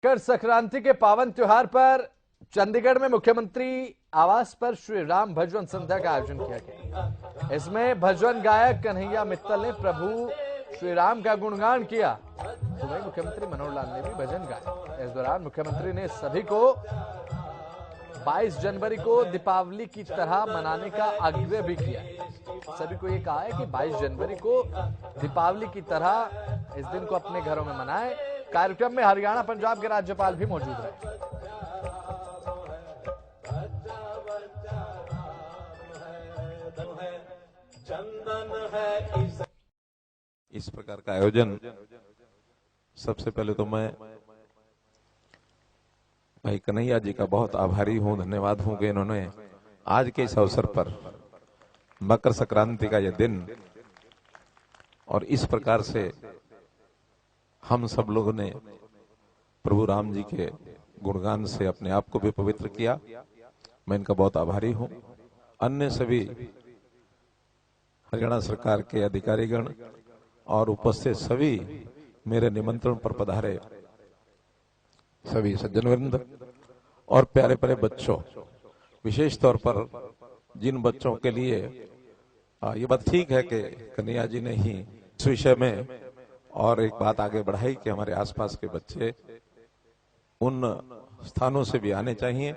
मकर संक्रांति के पावन त्योहार पर चंडीगढ़ में मुख्यमंत्री आवास पर श्री राम भजन संध्या का आयोजन किया गया। इसमें भजन गायक कन्हैया मित्तल ने प्रभु श्री राम का गुणगान किया। वहीं मुख्यमंत्री मनोहर लाल ने भी भजन गाया। इस दौरान मुख्यमंत्री ने सभी को 22 जनवरी को दीपावली की तरह मनाने का आग्रह भी किया। सभी को ये कहा है कि 22 जनवरी को दीपावली की तरह इस दिन को अपने घरों में मनाएं। कार्यक्रम में हरियाणा पंजाब के राज्यपाल भी मौजूद रहे। इस प्रकार का आयोजन, सबसे पहले तो मैं भाई कन्हैया जी का बहुत आभारी हूं, धन्यवाद हूं कि इन्होंने आज के इस अवसर पर मकर संक्रांति का यह दिन और इस प्रकार से हम सब लोगों ने प्रभु राम जी के गुणगान से अपने आप को भी पवित्र किया। मैं इनका बहुत आभारी हूं। अन्य सभी हरियाणा सरकार के अधिकारीगण और उपस्थित सभी मेरे निमंत्रण पर पधारे सभी सज्जनवृंद और प्यारे प्यारे बच्चों, विशेष तौर पर जिन बच्चों के लिए ये बात ठीक है कि कन्हैया जी ने ही इस विषय में और एक बात आगे बढ़ाई कि हमारे आसपास के बच्चे उन स्थानों से भी आने चाहिए।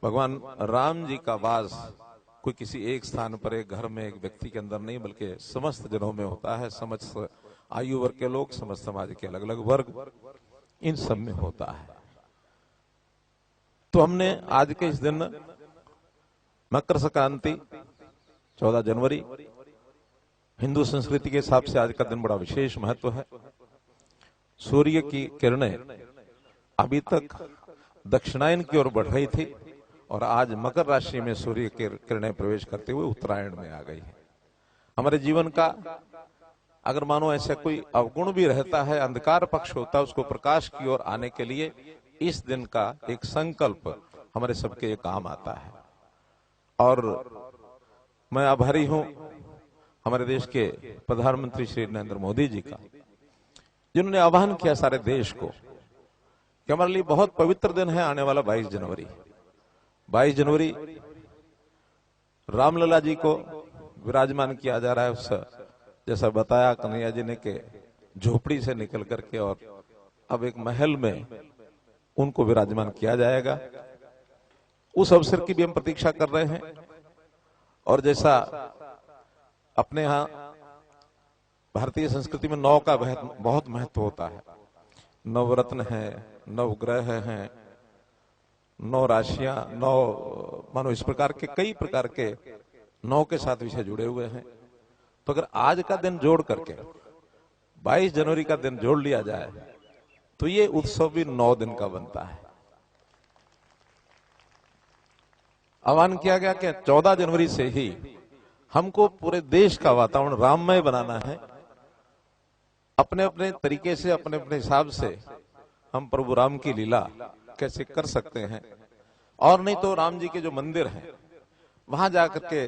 भगवान राम जी का वास कोई किसी एक स्थान पर, एक घर में, एक व्यक्ति के अंदर नहीं, बल्कि समस्त जनों में होता है। समस्त आयु वर्ग के लोग, समस्त समाज के अलग अलग वर्ग, इन सब में होता है। तो हमने आज के इस दिन मकर संक्रांति 14 जनवरी, हिंदू संस्कृति के हिसाब से आज का दिन बड़ा विशेष महत्व है। सूर्य की किरणें अभी तक दक्षिणायन की ओर बढ़ रही थी और आज मकर राशि में सूर्य की किरणें प्रवेश करते हुए उत्तरायण में आ गई है। हमारे जीवन का अगर मानो ऐसा कोई अवगुण भी रहता है, अंधकार पक्ष होता है, उसको प्रकाश की ओर आने के लिए इस दिन का एक संकल्प हमारे सबके ये काम आता है। और मैं आभारी हूं हमारे देश के प्रधानमंत्री श्री नरेंद्र मोदी जी का, जिन्होंने आह्वान किया सारे देश को कि हमारे लिए बहुत पवित्र दिन है आने वाला 22 जनवरी। 22 जनवरी रामलला जी को विराजमान किया जा रहा है। उस जैसा बताया कन्हैया जी ने कि झोपड़ी से निकल करके और अब एक महल में उनको विराजमान किया जाएगा। उस अवसर की भी हम प्रतीक्षा कर रहे हैं। और जैसा अपने यहाँ भारतीय संस्कृति में 9 का बहुत महत्व होता है। नवरत्न है, नवग्रह हैं, 9 राशियां, 9 मानो इस प्रकार के कई प्रकार के 9 के साथ विषय जुड़े हुए हैं। तो अगर आज का दिन जोड़ करके 22 जनवरी का दिन जोड़ लिया जाए तो ये उत्सव भी 9 दिन का बनता है। आह्वान किया गया कि 14 जनवरी से ही हमको पूरे देश का वातावरण राममय बनाना है। अपने अपने तरीके से, अपने अपने हिसाब से हम प्रभु राम की लीला कैसे कर सकते हैं। और नहीं तो राम जी के जो मंदिर हैं वहां जाकर के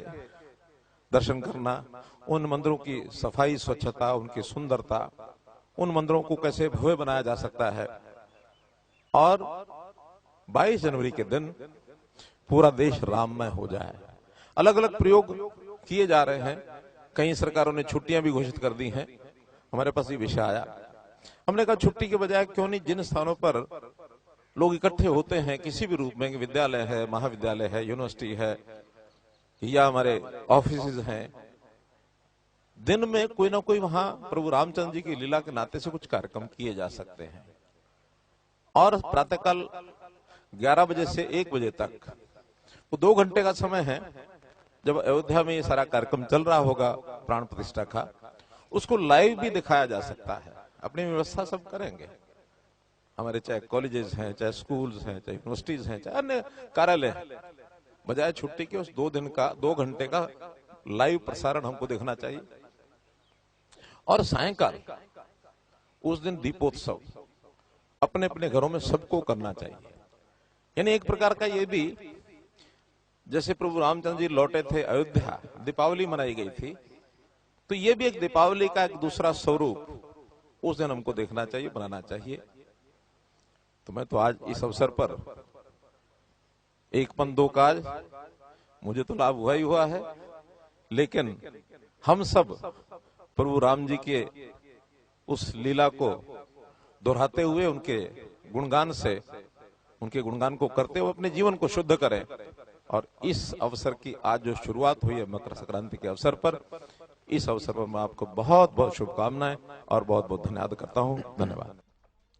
दर्शन करना, उन मंदिरों की सफाई, स्वच्छता, उनकी सुंदरता, उन मंदिरों को कैसे भव्य बनाया जा सकता है। और 22 जनवरी के दिन पूरा देश राममय हो जाए। अलग अलग प्रयोग किए जा रहे हैं। कई सरकारों ने छुट्टियां भी घोषित कर दी हैं। हमारे पास ये विषय आया, हमने कहा छुट्टी के बजाय क्यों नहीं जिन स्थानों पर लोग इकट्ठे होते हैं किसी भी रूप में, विद्यालय है, महाविद्यालय है, यूनिवर्सिटी है या हमारे ऑफिस हैं, दिन में कोई ना कोई वहां प्रभु रामचंद्र जी की लीला के नाते से कुछ कार्यक्रम किए जा सकते हैं। और प्रातःकाल 11 बजे से 1 बजे तक वो 2 घंटे का समय है जब अयोध्या में ये सारा कार्यक्रम चल रहा होगा प्राण प्रतिष्ठा का, उसको लाइव भी दिखाया जा सकता है। अपनी व्यवस्था सब करेंगे। हमारे चाहे कॉलेजेस हैं, चाहे स्कूल्स हैं, चाहे यूनिवर्सिटीज हैं, चाहे अन्य कार्यालय हैं, बजाय छुट्टी के उस 2 दिन का 2 घंटे का लाइव प्रसारण हमको देखना चाहिए। और सायंकाल उस दिन दीपोत्सव अपने अपने घरों में सबको करना चाहिए। यानी एक प्रकार का ये भी, जैसे प्रभु रामचंद्र जी लौटे थे अयोध्या, दीपावली मनाई गई थी, तो ये भी एक दीपावली का एक दूसरा स्वरूप उस दिन हमको देखना चाहिए, बनाना चाहिए। तो मैं तो आज इस अवसर पर एक पन दो काज, मुझे तो लाभ हुआ ही हुआ है, लेकिन हम सब प्रभु राम जी के उस लीला को दोहराते हुए उनके गुणगान से, उनके गुणगान को करते हुए अपने जीवन को शुद्ध करें। और इस अवसर की आज जो शुरुआत हुई है मकर संक्रांति के अवसर पर, इस अवसर पर मैं आपको बहुत बहुत शुभकामनाएं और बहुत बहुत धन्यवाद करता हूं। धन्यवाद।